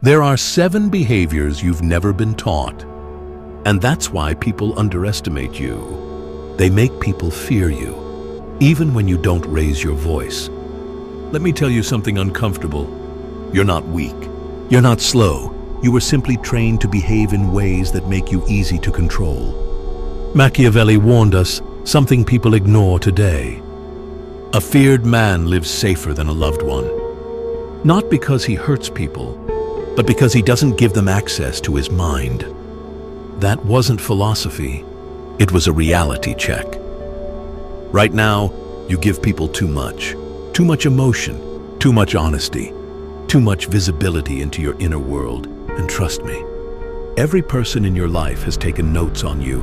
There are 7 behaviors you've never been taught. And that's why people underestimate you. They make people fear you, even when you don't raise your voice. Let me tell you something uncomfortable. You're not weak. You're not slow. You were simply trained to behave in ways that make you easy to control. Machiavelli warned us something people ignore today. A feared man lives safer than a loved one. Not because he hurts people, but because he doesn't give them access to his mind. That wasn't philosophy. It was a reality check. Right now, you give people too much emotion, too much honesty, too much visibility into your inner world. And trust me, every person in your life has taken notes on you.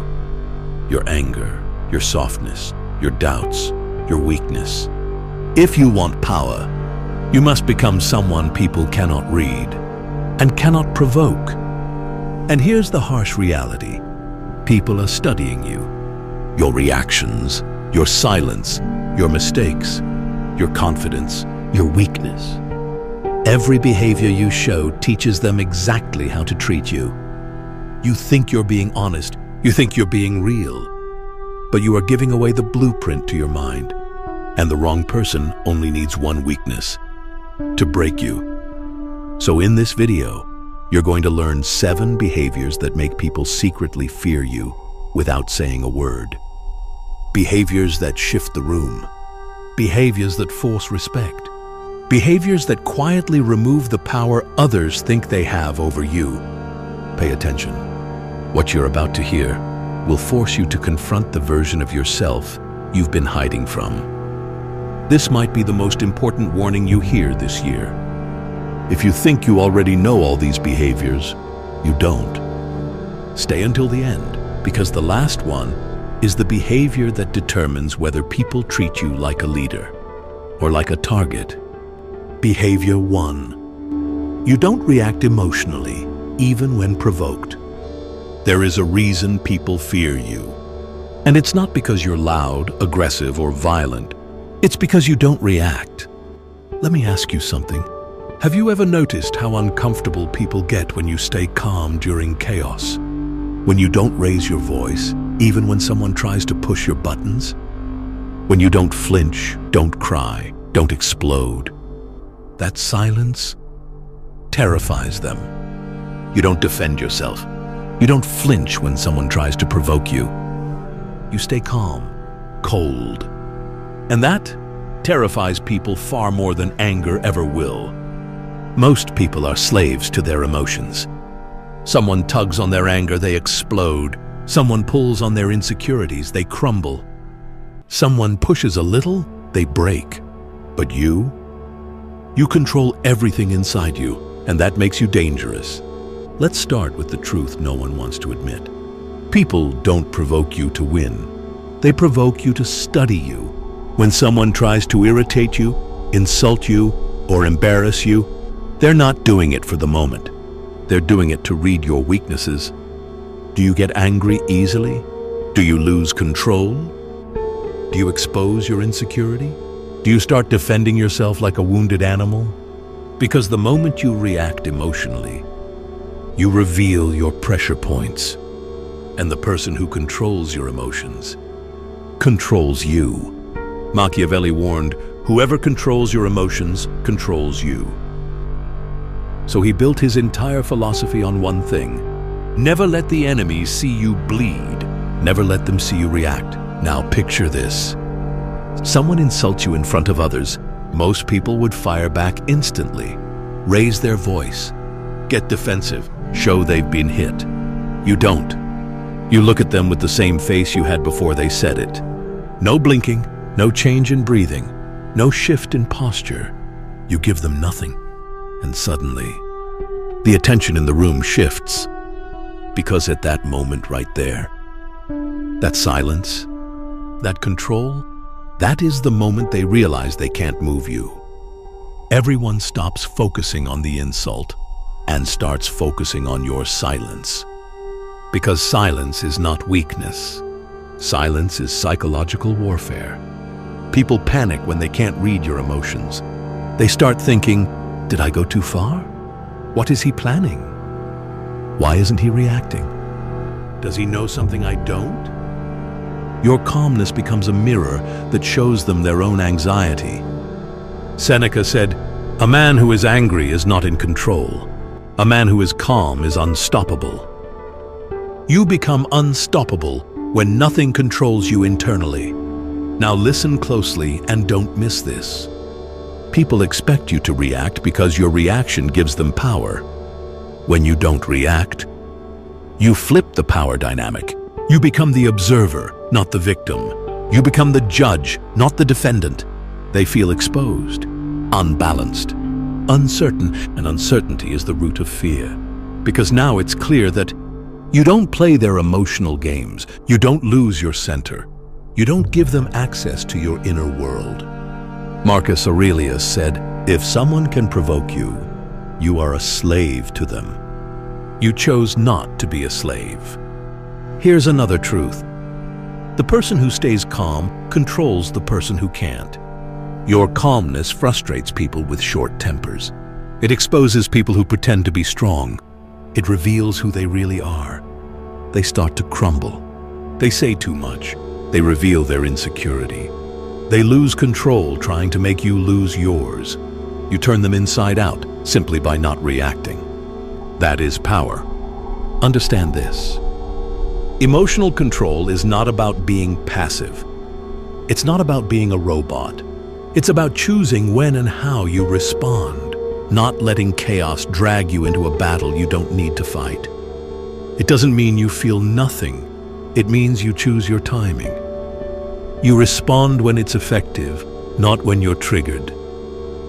Your anger, your softness, your doubts, your weakness. If you want power, you must become someone people cannot read and cannot provoke. And here's the harsh reality. People are studying you. Your reactions, your silence, your mistakes, your confidence, your weakness. Every behavior you show teaches them exactly how to treat you. You think you're being honest, you think you're being real, but you are giving away the blueprint to your mind. And the wrong person only needs one weakness to break you. So in this video, you're going to learn 7 behaviors that make people secretly fear you without saying a word. Behaviors that shift the room. Behaviors that force respect. Behaviors that quietly remove the power others think they have over you. Pay attention. What you're about to hear will force you to confront the version of yourself you've been hiding from. This might be the most important warning you hear this year. If you think you already know all these behaviors, you don't. Stay until the end, because the last one is the behavior that determines whether people treat you like a leader or like a target. Behavior 1. You don't react emotionally, even when provoked. There is a reason people fear you. And it's not because you're loud, aggressive, or violent. It's because you don't react. Let me ask you something. Have you ever noticed how uncomfortable people get when you stay calm during chaos? When you don't raise your voice, even when someone tries to push your buttons? When you don't flinch, don't cry, don't explode? That silence terrifies them. You don't defend yourself. You don't flinch when someone tries to provoke you. You stay calm, cold. And that terrifies people far more than anger ever will. Most people are slaves to their emotions. Someone tugs on their anger, they explode. Someone pulls on their insecurities, they crumble. Someone pushes a little, they break. But you control everything inside you, and that makes you dangerous. Let's start with the truth no one wants to admit. People don't provoke you to win. They provoke you to study you. When someone tries to irritate you, insult you, or embarrass you, they're not doing it for the moment. They're doing it to read your weaknesses. Do you get angry easily? Do you lose control? Do you expose your insecurity? Do you start defending yourself like a wounded animal? Because the moment you react emotionally, you reveal your pressure points. And the person who controls your emotions controls you. Machiavelli warned, whoever controls your emotions controls you. So he built his entire philosophy on one thing. Never let the enemy see you bleed. Never let them see you react. Now picture this. Someone insults you in front of others. Most people would fire back instantly, raise their voice, get defensive, show they've been hit. You don't. You look at them with the same face you had before they said it. No blinking, no change in breathing, no shift in posture. You give them nothing. And suddenly, the attention in the room shifts. Because at that moment right there, that silence, that control, that is the moment they realize they can't move you. Everyone stops focusing on the insult and starts focusing on your silence. Because silence is not weakness. Silence is psychological warfare. People panic when they can't read your emotions. They start thinking, did I go too far? What is he planning? Why isn't he reacting? Does he know something I don't? Your calmness becomes a mirror that shows them their own anxiety. Seneca said, "A man who is angry is not in control. A man who is calm is unstoppable." You become unstoppable when nothing controls you internally. Now listen closely and don't miss this. People expect you to react because your reaction gives them power. When you don't react, you flip the power dynamic. You become the observer, not the victim. You become the judge, not the defendant. They feel exposed, unbalanced, uncertain, and uncertainty is the root of fear. Because now it's clear that you don't play their emotional games. You don't lose your center. You don't give them access to your inner world. Marcus Aurelius said, "If someone can provoke you, you are a slave to them." You chose not to be a slave. Here's another truth. The person who stays calm controls the person who can't. Your calmness frustrates people with short tempers. It exposes people who pretend to be strong. It reveals who they really are. They start to crumble. They say too much. They reveal their insecurity. They lose control trying to make you lose yours. You turn them inside out simply by not reacting. That is power. Understand this. Emotional control is not about being passive. It's not about being a robot. It's about choosing when and how you respond, not letting chaos drag you into a battle you don't need to fight. It doesn't mean you feel nothing. It means you choose your timing. You respond when it's effective, not when you're triggered.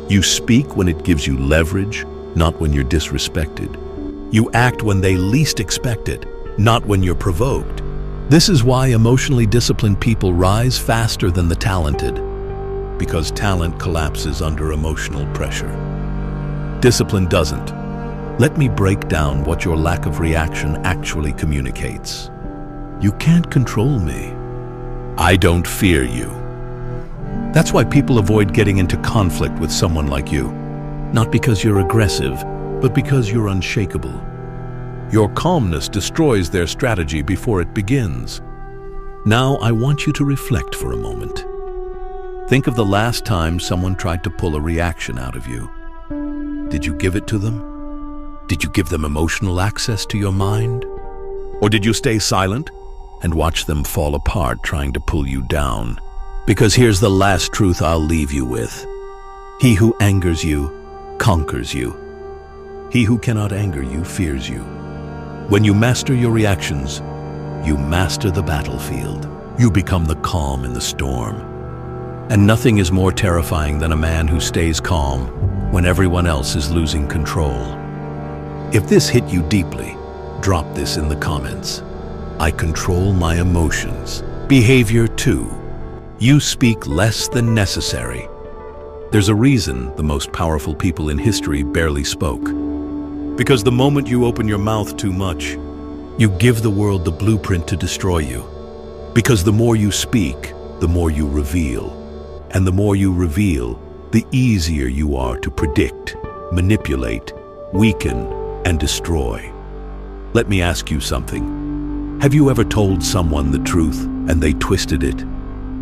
You speak when it gives you leverage, not when you're disrespected. You act when they least expect it, not when you're provoked. This is why emotionally disciplined people rise faster than the talented, because talent collapses under emotional pressure. Discipline doesn't. Let me break down what your lack of reaction actually communicates. You can't control me. I don't fear you. That's why people avoid getting into conflict with someone like you. Not because you're aggressive, but because you're unshakable. Your calmness destroys their strategy before it begins. Now I want you to reflect for a moment. Think of the last time someone tried to pull a reaction out of you. Did you give it to them? Did you give them emotional access to your mind? Or did you stay silent and watch them fall apart trying to pull you down? Because here's the last truth I'll leave you with. He who angers you conquers you. He who cannot anger you fears you. When you master your reactions, you master the battlefield. You become the calm in the storm. And nothing is more terrifying than a man who stays calm when everyone else is losing control. If this hit you deeply, drop this in the comments. I control my emotions. Behavior 2. You speak less than necessary. There's a reason the most powerful people in history barely spoke. Because the moment you open your mouth too much, you give the world the blueprint to destroy you. Because the more you speak, the more you reveal. And the more you reveal, the easier you are to predict, manipulate, weaken, and destroy. Let me ask you something. Have you ever told someone the truth and they twisted it?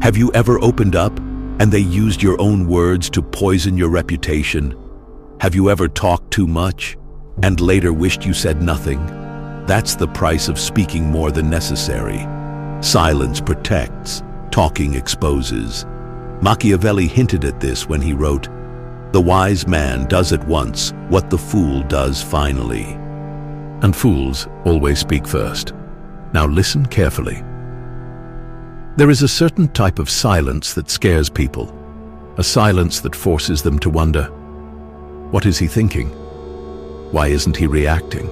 Have you ever opened up and they used your own words to poison your reputation? Have you ever talked too much and later wished you said nothing? That's the price of speaking more than necessary. Silence protects, talking exposes. Machiavelli hinted at this when he wrote, "The wise man does at once what the fool does finally." And fools always speak first. Now listen carefully. There is a certain type of silence that scares people, a silence that forces them to wonder, what is he thinking? Why isn't he reacting?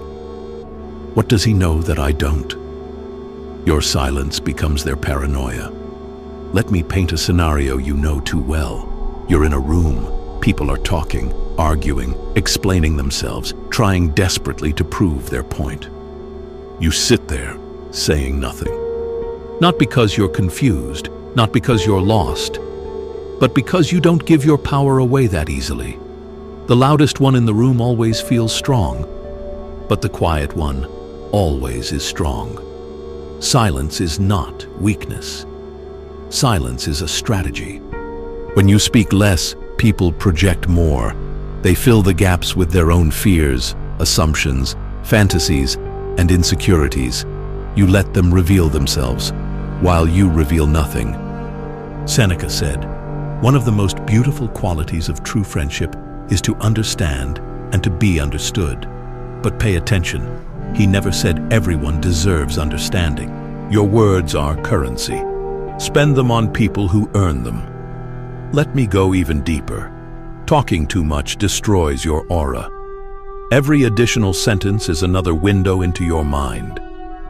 What does he know that I don't? Your silence becomes their paranoia. Let me paint a scenario you know too well. You're in a room. People are talking, arguing, explaining themselves, trying desperately to prove their point. You sit there, saying nothing. Not because you're confused, not because you're lost, but because you don't give your power away that easily. The loudest one in the room always feels strong, but the quiet one always is strong. Silence is not weakness. Silence is a strategy. When you speak less, people project more. They fill the gaps with their own fears, assumptions, fantasies, and insecurities. You let them reveal themselves, while you reveal nothing. Seneca said, "One of the most beautiful qualities of true friendship is to understand and to be understood." But pay attention, he never said everyone deserves understanding. Your words are currency. Spend them on people who earn them. Let me go even deeper. Talking too much destroys your aura. Every additional sentence is another window into your mind,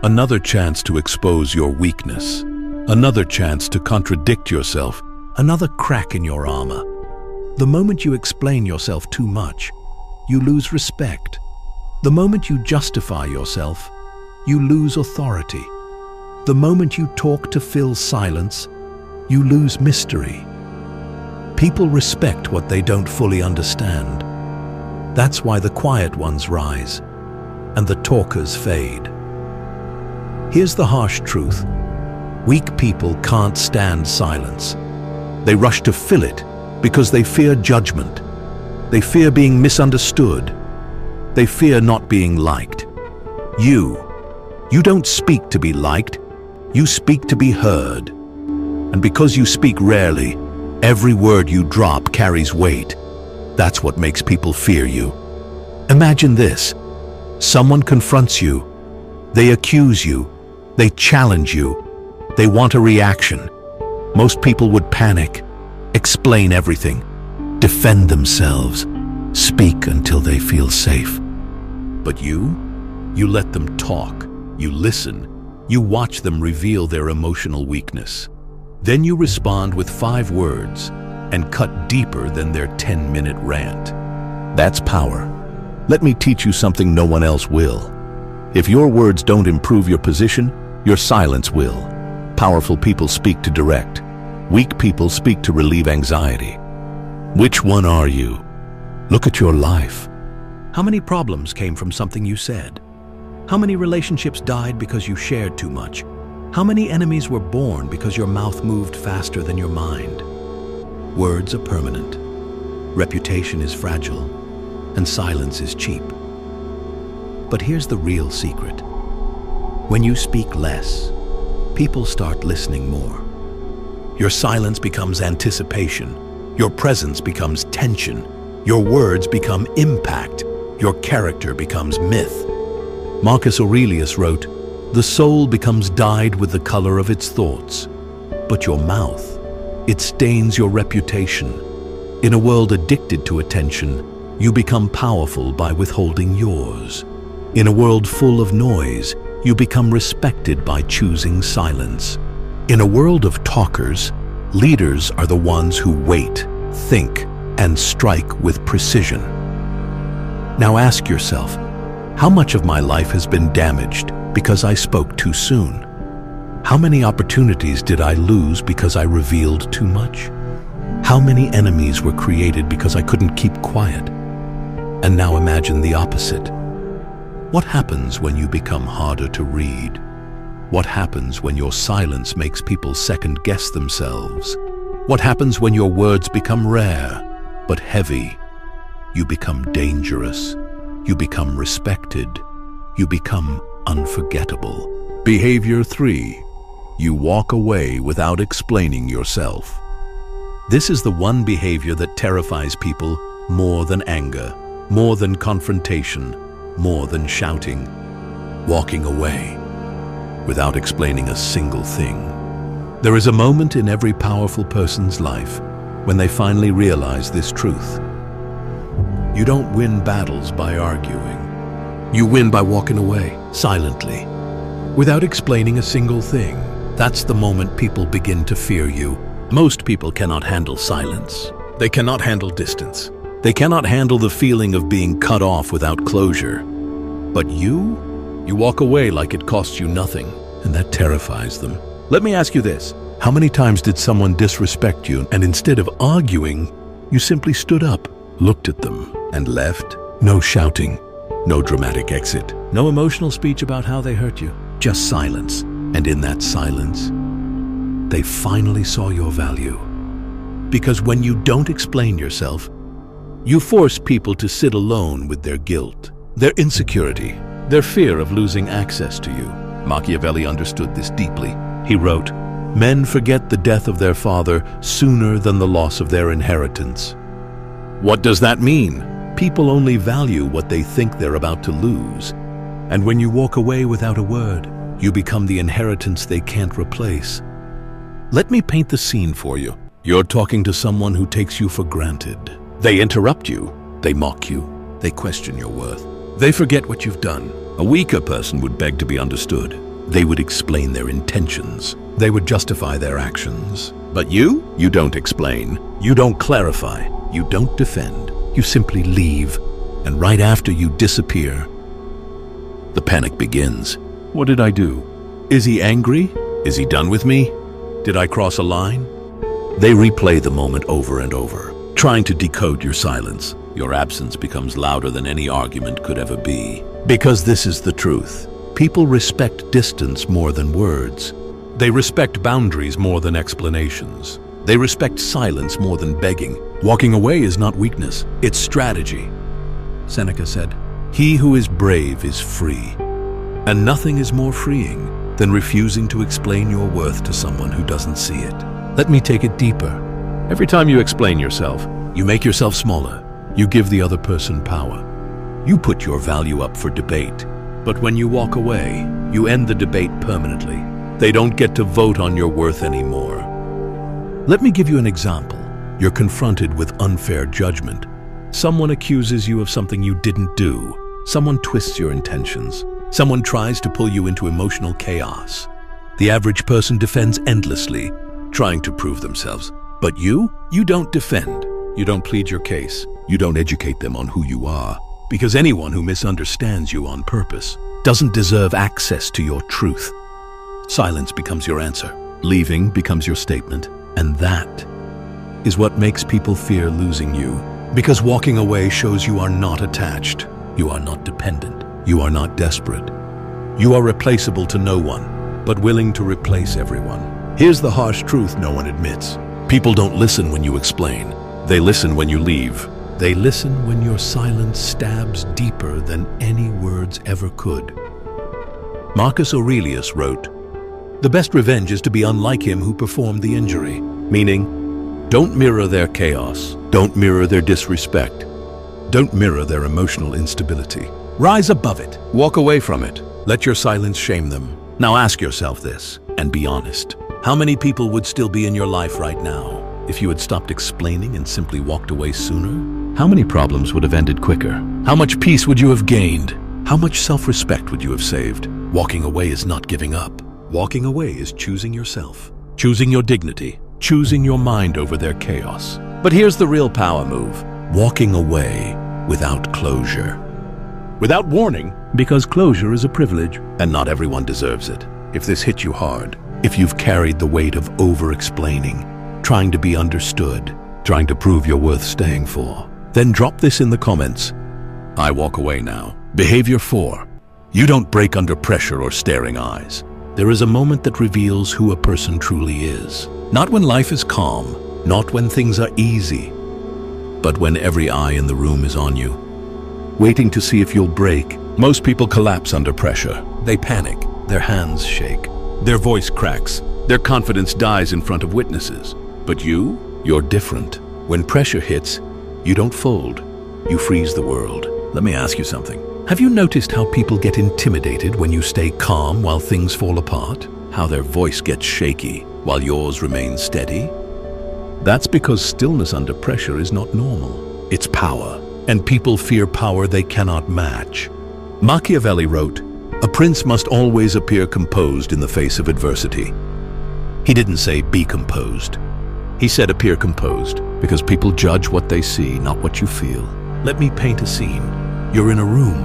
another chance to expose your weakness, another chance to contradict yourself, another crack in your armor. The moment you explain yourself too much, you lose respect. The moment you justify yourself, you lose authority. The moment you talk to fill silence, you lose mystery. People respect what they don't fully understand. That's why the quiet ones rise and the talkers fade. Here's the harsh truth. Weak people can't stand silence. They rush to fill it because they fear judgment. They fear being misunderstood. They fear not being liked. You don't speak to be liked. You speak to be heard. And because you speak rarely, every word you drop carries weight. That's what makes people fear you. Imagine this. Someone confronts you. They accuse you. They challenge you. They want a reaction. Most people would panic, explain everything, defend themselves, speak until they feel safe. But you let them talk. You listen. You watch them reveal their emotional weakness. Then you respond with 5 words and cut deeper than their 10-minute rant. That's power. Let me teach you something no one else will. If your words don't improve your position, your silence will. Powerful people speak to direct. Weak people speak to relieve anxiety. Which one are you? Look at your life. How many problems came from something you said? How many relationships died because you shared too much? How many enemies were born because your mouth moved faster than your mind? Words are permanent. Reputation is fragile. And silence is cheap. But here's the real secret. When you speak less, people start listening more. Your silence becomes anticipation. Your presence becomes tension. Your words become impact. Your character becomes myth. Marcus Aurelius wrote, "The soul becomes dyed with the color of its thoughts, but your mouth, it stains your reputation. In a world addicted to attention, you become powerful by withholding yours. In a world full of noise, you become respected by choosing silence. In a world of talkers, leaders are the ones who wait, think, and strike with precision." Now ask yourself, how much of my life has been damaged because I spoke too soon? How many opportunities did I lose because I revealed too much? How many enemies were created because I couldn't keep quiet? And now imagine the opposite. What happens when you become harder to read? What happens when your silence makes people second-guess themselves? What happens when your words become rare, but heavy? You become dangerous. You become respected. You become unforgettable. Behavior 3. You walk away without explaining yourself. This is the one behavior that terrifies people more than anger, more than confrontation, more than shouting. Walking away without explaining a single thing. There is a moment in every powerful person's life when they finally realize this truth. You don't win battles by arguing. You win by walking away, silently, without explaining a single thing. That's the moment people begin to fear you. Most people cannot handle silence. They cannot handle distance. They cannot handle the feeling of being cut off without closure. But you walk away like it costs you nothing, and that terrifies them. Let me ask you this. How many times did someone disrespect you, and instead of arguing, you simply stood up, looked at them, and left. No shouting, no dramatic exit, no emotional speech about how they hurt you, just silence. And in that silence, they finally saw your value. Because when you don't explain yourself, you force people to sit alone with their guilt, their insecurity, their fear of losing access to you. Machiavelli understood this deeply. He wrote, "Men forget the death of their father sooner than the loss of their inheritance." What does that mean? People only value what they think they're about to lose. And when you walk away without a word, you become the inheritance they can't replace. Let me paint the scene for you. You're talking to someone who takes you for granted. They interrupt you, they mock you, they question your worth. They forget what you've done. A weaker person would beg to be understood. They would explain their intentions. They would justify their actions. But you don't explain. You don't clarify. You don't defend. You simply leave. And right after you disappear, the panic begins. What did I do? Is he angry? Is he done with me? Did I cross a line? They replay the moment over and over, trying to decode your silence. Your absence becomes louder than any argument could ever be. Because this is the truth. People respect distance more than words. They respect boundaries more than explanations. They respect silence more than begging. Walking away is not weakness, it's strategy. Seneca said, "He who is brave is free." And nothing is more freeing than refusing to explain your worth to someone who doesn't see it. Let me take it deeper. Every time you explain yourself, you make yourself smaller. You give the other person power. You put your value up for debate. But when you walk away, you end the debate permanently. They don't get to vote on your worth anymore. Let me give you an example. You're confronted with unfair judgment. Someone accuses you of something you didn't do. Someone twists your intentions. Someone tries to pull you into emotional chaos. The average person defends endlessly, trying to prove themselves. But you don't defend. You don't plead your case. You don't educate them on who you are. Because anyone who misunderstands you on purpose doesn't deserve access to your truth. Silence becomes your answer. Leaving becomes your statement. And that is what makes people fear losing you. Because walking away shows you are not attached. You are not dependent. You are not desperate. You are replaceable to no one, but willing to replace everyone. Here's the harsh truth no one admits. People don't listen when you explain. They listen when you leave. They listen when your silence stabs deeper than any words ever could. Marcus Aurelius wrote, "The best revenge is to be unlike him who performed the injury," meaning, don't mirror their chaos. Don't mirror their disrespect. Don't mirror their emotional instability. Rise above it. Walk away from it. Let your silence shame them. Now ask yourself this, and be honest. How many people would still be in your life right now if you had stopped explaining and simply walked away sooner? How many problems would have ended quicker? How much peace would you have gained? How much self-respect would you have saved? Walking away is not giving up. Walking away is choosing yourself, choosing your dignity, choosing your mind over their chaos. But here's the real power move. Walking away without closure. Without warning, because closure is a privilege, and not everyone deserves it. If this hit you hard, if you've carried the weight of over-explaining, trying to be understood, trying to prove you're worth staying for, then drop this in the comments. I walk away now. Behavior 4. You don't break under pressure or staring eyes. There is a moment that reveals who a person truly is. Not when life is calm, not when things are easy, but when every eye in the room is on you, waiting to see if you'll break. Most people collapse under pressure. They panic, their hands shake, their voice cracks, their confidence dies in front of witnesses. But you're different. When pressure hits, you don't fold, you freeze the world. Let me ask you something. Have you noticed how people get intimidated when you stay calm while things fall apart? How their voice gets shaky while yours remains steady? That's because stillness under pressure is not normal. It's power, and people fear power they cannot match. Machiavelli wrote, "A prince must always appear composed in the face of adversity." He didn't say be composed. He said appear composed, because people judge what they see, not what you feel. Let me paint a scene. You're in a room.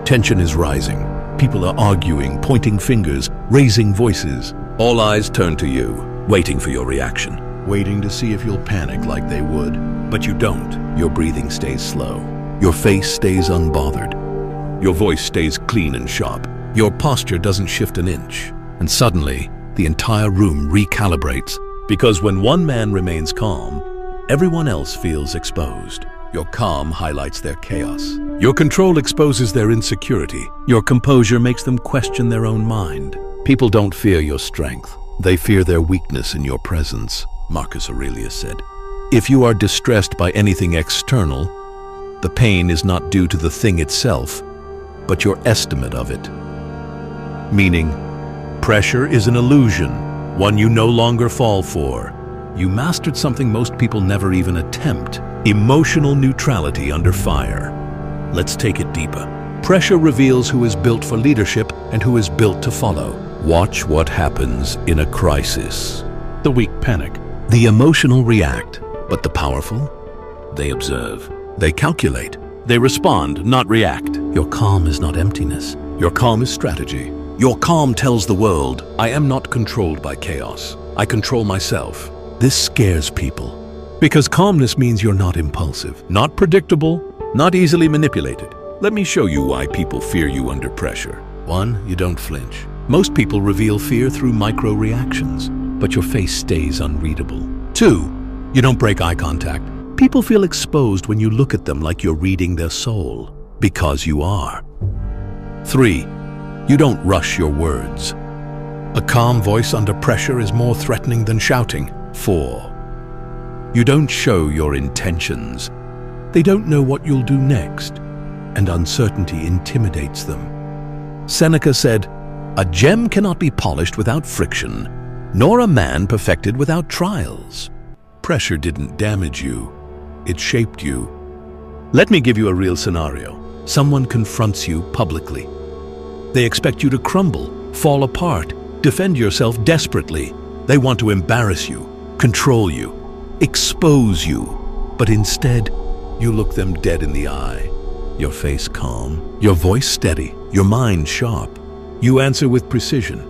Tension is rising. People are arguing, pointing fingers, raising voices. All eyes turn to you, waiting for your reaction, waiting to see if you'll panic like they would. But you don't. Your breathing stays slow. Your face stays unbothered. Your voice stays clean and sharp. Your posture doesn't shift an inch. And suddenly, the entire room recalibrates. Because when one man remains calm, everyone else feels exposed. Your calm highlights their chaos. Your control exposes their insecurity. Your composure makes them question their own mind. People don't fear your strength. They fear their weakness in your presence, Marcus Aurelius said. If you are distressed by anything external, the pain is not due to the thing itself, but your estimate of it. Meaning, pressure is an illusion, one you no longer fall for. You mastered something most people never even attempt: emotional neutrality under fire. Let's take it deeper. Pressure reveals who is built for leadership and who is built to follow. Watch what happens in a crisis. The weak panic. The emotional react, but the powerful, they observe. They calculate. They respond, not react. Your calm is not emptiness. Your calm is strategy. Your calm tells the world, I am not controlled by chaos. I control myself. This scares people. Because calmness means you're not impulsive, not predictable, not easily manipulated. Let me show you why people fear you under pressure. 1, you don't flinch. Most people reveal fear through micro-reactions, but your face stays unreadable. 2, you don't break eye contact. People feel exposed when you look at them like you're reading their soul, because you are. 3, you don't rush your words. A calm voice under pressure is more threatening than shouting. 4, you don't show your intentions. They don't know what you'll do next, and uncertainty intimidates them. Seneca said, a gem cannot be polished without friction, nor a man perfected without trials. Pressure didn't damage you, it shaped you. Let me give you a real scenario. Someone confronts you publicly. They expect you to crumble, fall apart, defend yourself desperately. They want to embarrass you, control you, expose you. But instead, you look them dead in the eye. Your face calm, your voice steady, your mind sharp. You answer with precision,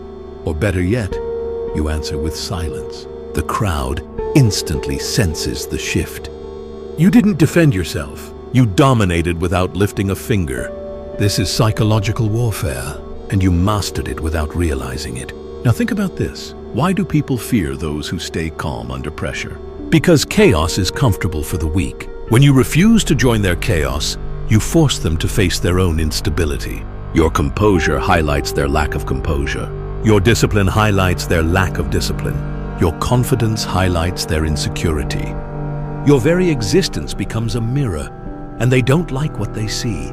or better yet, you answer with silence. The crowd instantly senses the shift. You didn't defend yourself. You dominated without lifting a finger. This is psychological warfare, and you mastered it without realizing it. Now think about this. Why do people fear those who stay calm under pressure? Because chaos is comfortable for the weak. When you refuse to join their chaos, you force them to face their own instability. Your composure highlights their lack of composure. Your discipline highlights their lack of discipline. Your confidence highlights their insecurity. Your very existence becomes a mirror, and they don't like what they see.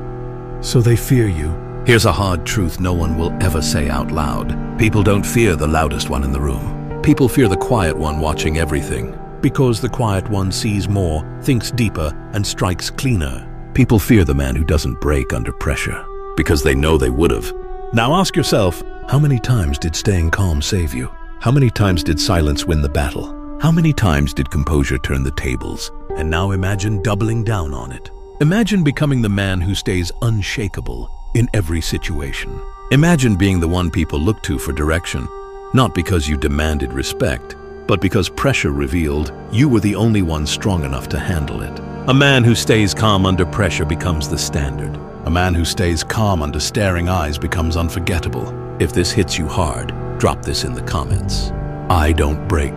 So they fear you. Here's a hard truth no one will ever say out loud. People don't fear the loudest one in the room. People fear the quiet one watching everything. Because the quiet one sees more, thinks deeper, and strikes cleaner. People fear the man who doesn't break under pressure, because they know they would have. Now ask yourself, how many times did staying calm save you? How many times did silence win the battle? How many times did composure turn the tables? And now imagine doubling down on it. Imagine becoming the man who stays unshakable in every situation. Imagine being the one people look to for direction, not because you demanded respect, but because pressure revealed you were the only one strong enough to handle it. A man who stays calm under pressure becomes the standard. A man who stays calm under staring eyes becomes unforgettable. If this hits you hard, drop this in the comments. I don't break.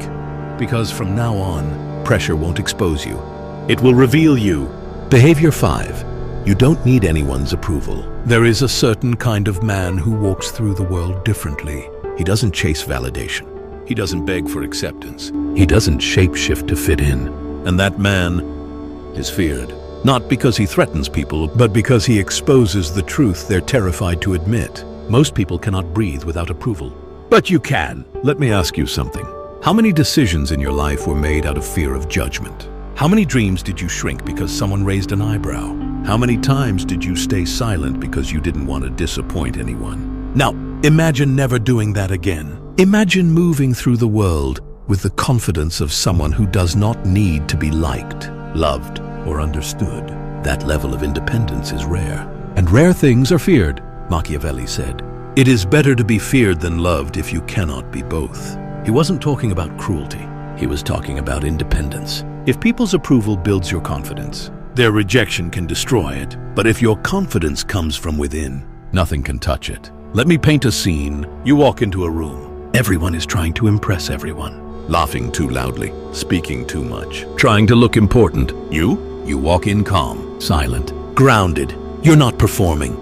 Because from now on, pressure won't expose you. It will reveal you. Behavior 5. You don't need anyone's approval. There is a certain kind of man who walks through the world differently. He doesn't chase validation. He doesn't beg for acceptance. He doesn't shapeshift to fit in. And that man is feared. Not because he threatens people, but because he exposes the truth they're terrified to admit. Most people cannot breathe without approval. But you can. Let me ask you something. How many decisions in your life were made out of fear of judgment? How many dreams did you shrink because someone raised an eyebrow? How many times did you stay silent because you didn't want to disappoint anyone? Now, imagine never doing that again. Imagine moving through the world with the confidence of someone who does not need to be liked, loved, or understood. That level of independence is rare. And rare things are feared, Machiavelli said. It is better to be feared than loved if you cannot be both. He wasn't talking about cruelty. He was talking about independence. If people's approval builds your confidence, their rejection can destroy it. But if your confidence comes from within, nothing can touch it. Let me paint a scene. You walk into a room. Everyone is trying to impress everyone. Laughing too loudly, speaking too much, trying to look important. You walk in calm, silent, grounded. You're not performing.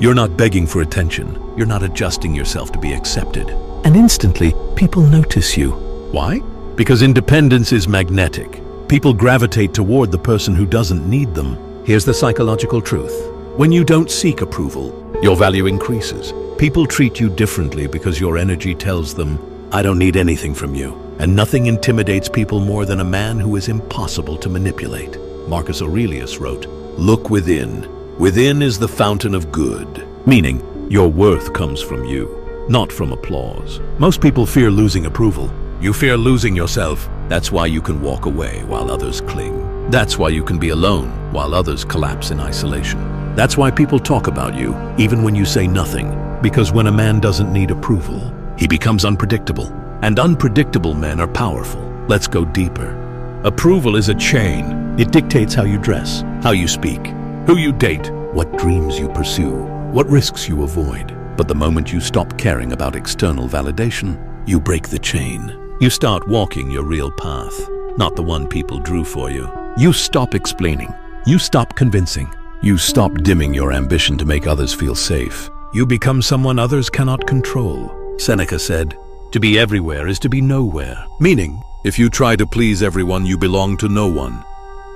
You're not begging for attention. You're not adjusting yourself to be accepted. And instantly, people notice you. Why? Because independence is magnetic. People gravitate toward the person who doesn't need them. Here's the psychological truth. When you don't seek approval, your value increases. People treat you differently because your energy tells them, I don't need anything from you. And nothing intimidates people more than a man who is impossible to manipulate. Marcus Aurelius wrote, look within. Within is the fountain of good, meaning your worth comes from you, not from applause. Most people fear losing approval. You fear losing yourself. That's why you can walk away while others cling. That's why you can be alone while others collapse in isolation. That's why people talk about you, even when you say nothing. Because when a man doesn't need approval, he becomes unpredictable. And unpredictable men are powerful. Let's go deeper. Approval is a chain. It dictates how you dress, how you speak, who you date, what dreams you pursue, what risks you avoid. But the moment you stop caring about external validation, you break the chain. You start walking your real path, not the one people drew for you. You stop explaining. You stop convincing. You stop dimming your ambition to make others feel safe. You become someone others cannot control. Seneca said, to be everywhere is to be nowhere. Meaning, if you try to please everyone, you belong to no one,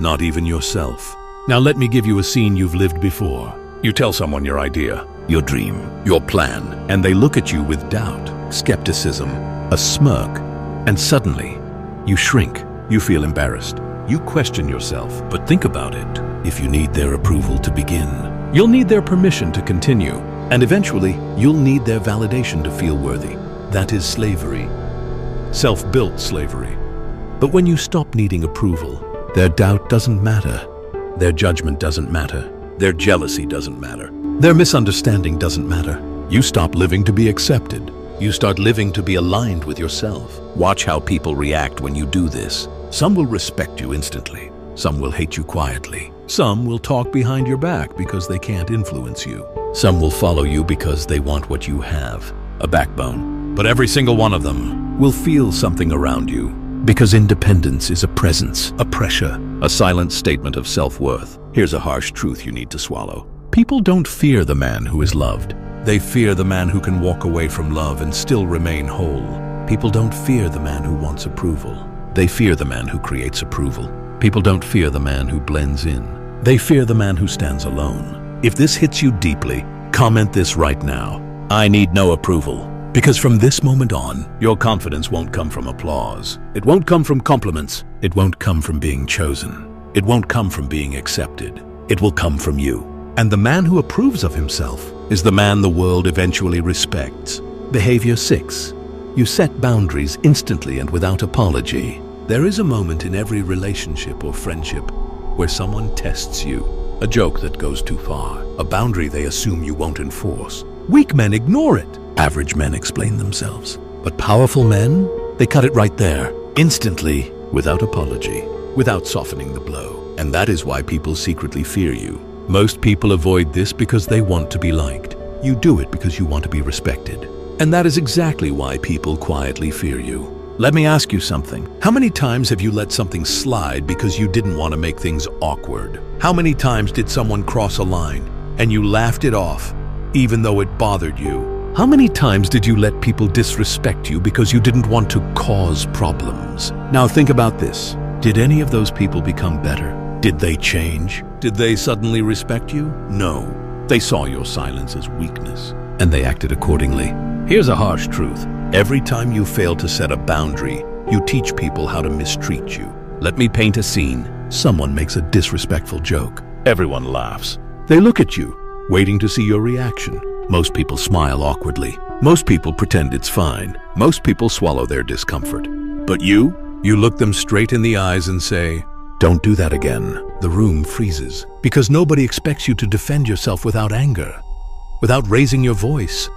not even yourself. Now let me give you a scene you've lived before. You tell someone your idea, your dream, your plan, and they look at you with doubt, skepticism, a smirk, and suddenly, you shrink. You feel embarrassed. You question yourself, but think about it. If you need their approval to begin, you'll need their permission to continue, and eventually, you'll need their validation to feel worthy. That is slavery. Self-built slavery. But when you stop needing approval, their doubt doesn't matter. Their judgment doesn't matter. Their jealousy doesn't matter. Their misunderstanding doesn't matter. You stop living to be accepted. You start living to be aligned with yourself. Watch how people react when you do this. Some will respect you instantly. Some will hate you quietly. Some will talk behind your back because they can't influence you. Some will follow you because they want what you have, a backbone. But every single one of them will feel something around you, because independence is a presence, a pressure, a silent statement of self-worth. Here's a harsh truth you need to swallow. People don't fear the man who is loved. They fear the man who can walk away from love and still remain whole. People don't fear the man who wants approval. They fear the man who creates approval. People don't fear the man who blends in. They fear the man who stands alone. If this hits you deeply, comment this right now. I need no approval. Because from this moment on, your confidence won't come from applause. It won't come from compliments. It won't come from being chosen. It won't come from being accepted. It will come from you. And the man who approves of himself is the man the world eventually respects. Behavior 6. You set boundaries instantly and without apology. There is a moment in every relationship or friendship where someone tests you. A joke that goes too far. A boundary they assume you won't enforce. Weak men ignore it. Average men explain themselves. But powerful men, they cut it right there. Instantly, without apology, without softening the blow. And that is why people secretly fear you. Most people avoid this because they want to be liked. You do it because you want to be respected. And that is exactly why people quietly fear you. Let me ask you something. How many times have you let something slide because you didn't want to make things awkward? How many times did someone cross a line and you laughed it off, even though it bothered you? How many times did you let people disrespect you because you didn't want to cause problems? Now think about this. Did any of those people become better? Did they change? Did they suddenly respect you? No. They saw your silence as weakness, and they acted accordingly. Here's a harsh truth. Every time you fail to set a boundary, you teach people how to mistreat you. Let me paint a scene. Someone makes a disrespectful joke. Everyone laughs. They look at you, waiting to see your reaction. Most people smile awkwardly. Most people pretend it's fine. Most people swallow their discomfort. But you look them straight in the eyes and say, "Don't do that again." The room freezes because nobody expects you to defend yourself without anger, without raising your voice,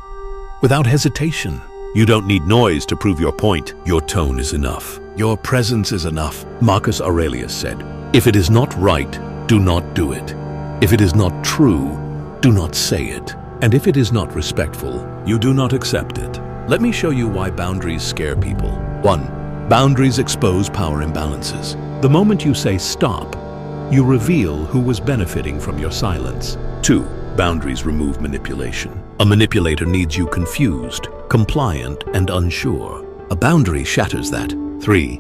without hesitation. You don't need noise to prove your point. Your tone is enough. Your presence is enough. Marcus Aurelius said, "If it is not right, do not do it. If it is not true, do not say it. And if it is not respectful, you do not accept it." Let me show you why boundaries scare people. 1. Boundaries expose power imbalances. The moment you say stop, you reveal who was benefiting from your silence. 2. Boundaries remove manipulation. A manipulator needs you confused, compliant, and unsure. A boundary shatters that. 3.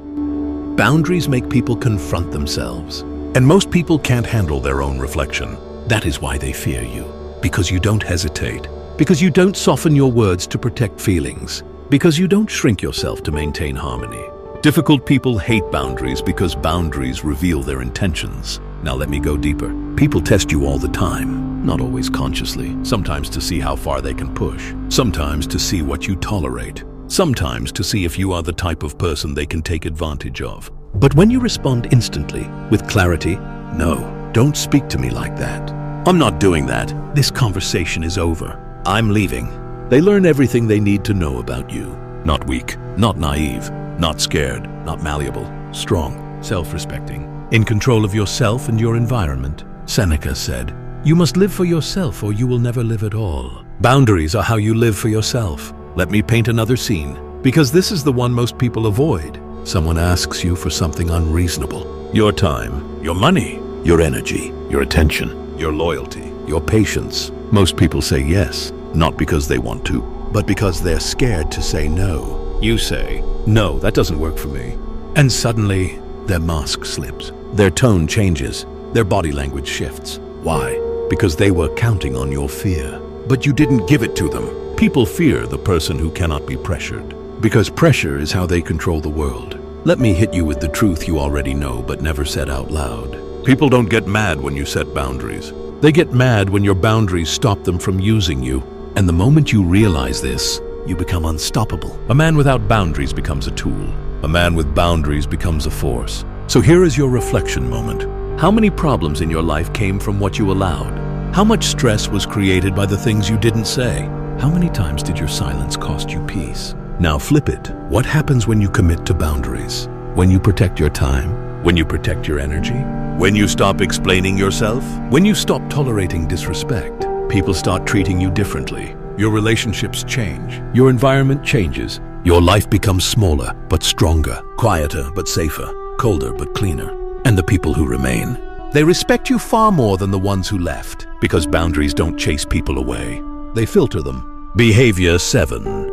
Boundaries make people confront themselves. And most people can't handle their own reflection. That is why they fear you. Because you don't hesitate. Because you don't soften your words to protect feelings. Because you don't shrink yourself to maintain harmony. Difficult people hate boundaries because boundaries reveal their intentions. Now let me go deeper. People test you all the time, not always consciously. Sometimes to see how far they can push. Sometimes to see what you tolerate. Sometimes to see if you are the type of person they can take advantage of. But when you respond instantly, with clarity, "No, don't speak to me like that. I'm not doing that. This conversation is over. I'm leaving." They learn everything they need to know about you. Not weak, not naive, not scared, not malleable, strong, self-respecting, in control of yourself and your environment. Seneca said, "You must live for yourself or you will never live at all." Boundaries are how you live for yourself. Let me paint another scene, because this is the one most people avoid. Someone asks you for something unreasonable. Your time, your money, your energy, your attention, your loyalty, your patience. Most people say yes, not because they want to, but because they're scared to say no. You say, "No, that doesn't work for me." And suddenly, their mask slips. Their tone changes. Their body language shifts. Why? Because they were counting on your fear. But you didn't give it to them. People fear the person who cannot be pressured. Because pressure is how they control the world. Let me hit you with the truth you already know but never said out loud. People don't get mad when you set boundaries. They get mad when your boundaries stop them from using you. And the moment you realize this, you become unstoppable. A man without boundaries becomes a tool. A man with boundaries becomes a force. So here is your reflection moment. How many problems in your life came from what you allowed? How much stress was created by the things you didn't say? How many times did your silence cost you peace? Now flip it. What happens when you commit to boundaries? When you protect your time? When you protect your energy? When you stop explaining yourself? When you stop tolerating disrespect? People start treating you differently. Your relationships change. Your environment changes. Your life becomes smaller but stronger, quieter but safer, colder but cleaner. And the people who remain, they respect you far more than the ones who left, because boundaries don't chase people away. They filter them. Behavior 7.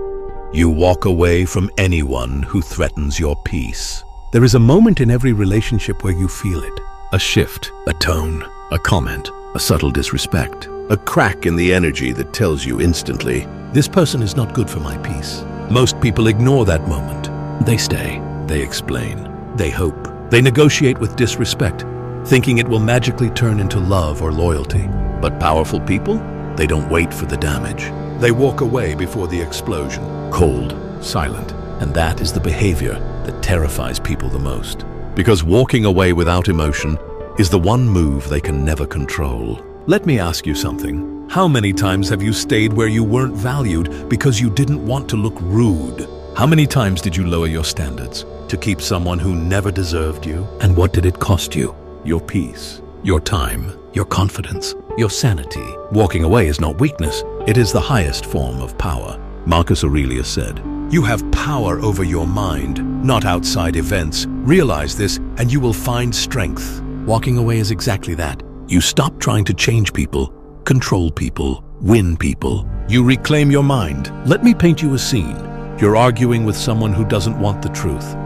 You walk away from anyone who threatens your peace. There is a moment in every relationship where you feel it. A shift, a tone, a comment, a subtle disrespect, a crack in the energy that tells you instantly, this person is not good for my peace. Most people ignore that moment. They stay, they explain, they hope, they negotiate with disrespect, thinking it will magically turn into love or loyalty. But powerful people, they don't wait for the damage. They walk away before the explosion, cold, silent, and that is the behavior that terrifies people the most. Because walking away without emotion is the one move they can never control. Let me ask you something. How many times have you stayed where you weren't valued because you didn't want to look rude? How many times did you lower your standards to keep someone who never deserved you? And what did it cost you? Your peace, your time, your confidence, your sanity. Walking away is not weakness. It is the highest form of power. Marcus Aurelius said, "You have power over your mind, not outside events. Realize this and you will find strength." Walking away is exactly that. You stop trying to change people, control people, win people. You reclaim your mind. Let me paint you a scene. You're arguing with someone who doesn't want the truth.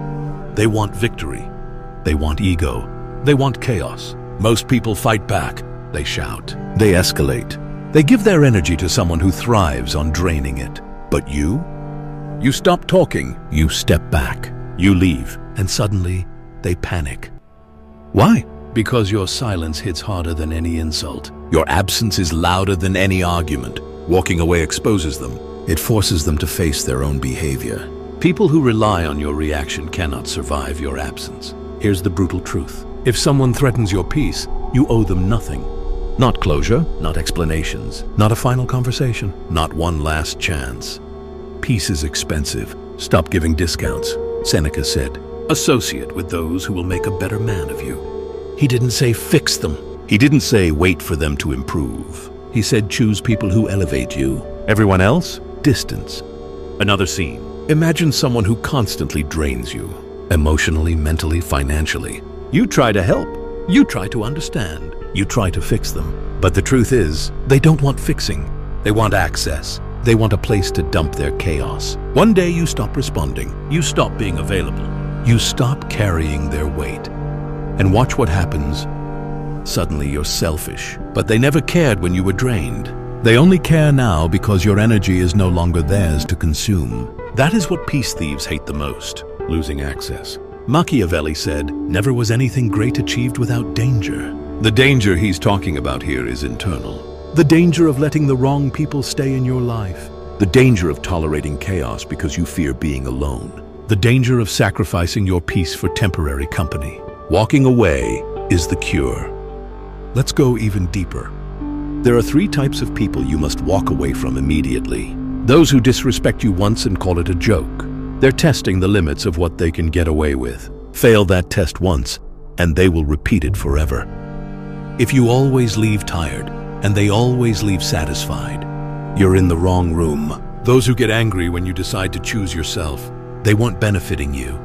They want victory. They want ego. They want chaos. Most people fight back. They shout. They escalate. They give their energy to someone who thrives on draining it. But you stop talking. You step back. You leave. And suddenly, they panic. Why? Because your silence hits harder than any insult. Your absence is louder than any argument. Walking away exposes them. It forces them to face their own behavior. People who rely on your reaction cannot survive your absence. Here's the brutal truth. If someone threatens your peace, you owe them nothing. Not closure, not explanations, not a final conversation, not one last chance. Peace is expensive. Stop giving discounts. Seneca said, associate with those who will make a better man of you. He didn't say fix them. He didn't say wait for them to improve. He said choose people who elevate you. Everyone else, distance. Another scene. Imagine someone who constantly drains you, emotionally, mentally, financially. You try to help. You try to understand. You try to fix them. But the truth is, they don't want fixing. They want access. They want a place to dump their chaos. One day you stop responding. You stop being available. You stop carrying their weight. And watch what happens. Suddenly you're selfish. But they never cared when you were drained. They only care now because your energy is no longer theirs to consume. That is what peace thieves hate the most, losing access. Machiavelli said, never was anything great achieved without danger. The danger he's talking about here is internal. The danger of letting the wrong people stay in your life. The danger of tolerating chaos because you fear being alone. The danger of sacrificing your peace for temporary company. Walking away is the cure. Let's go even deeper. There are 3 types of people you must walk away from immediately. Those who disrespect you once and call it a joke. They're testing the limits of what they can get away with. Fail that test once, and they will repeat it forever. If you always leave tired, and they always leave satisfied, you're in the wrong room. Those who get angry when you decide to choose yourself, they weren't benefiting you.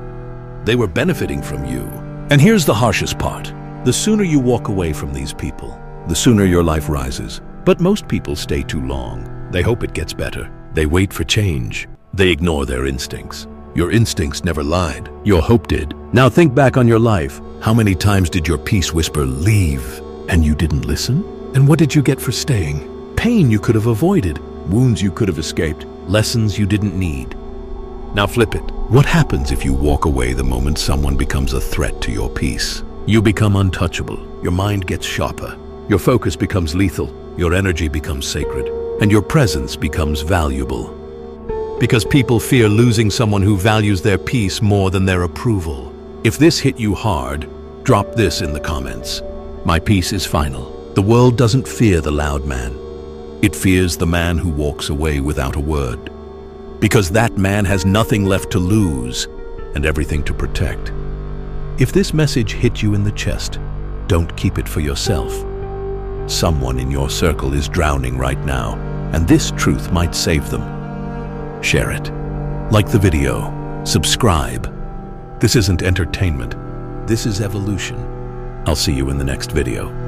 They were benefiting from you. And here's the harshest part. The sooner you walk away from these people, the sooner your life rises. But most people stay too long. They hope it gets better. They wait for change. They ignore their instincts. Your instincts never lied. Your hope did. Now think back on your life. How many times did your peace whisper, leave, and you didn't listen? And what did you get for staying? Pain you could have avoided. Wounds you could have escaped. Lessons you didn't need. Now flip it. What happens if you walk away the moment someone becomes a threat to your peace? You become untouchable. Your mind gets sharper. Your focus becomes lethal. Your energy becomes sacred. And your presence becomes valuable. Because people fear losing someone who values their peace more than their approval. If this hit you hard, drop this in the comments. My peace is final. The world doesn't fear the loud man. It fears the man who walks away without a word. Because that man has nothing left to lose and everything to protect. If this message hit you in the chest, don't keep it for yourself. Someone in your circle is drowning right now, and this truth might save them. Share it. Like the video. Subscribe. This isn't entertainment. This is evolution. I'll see you in the next video.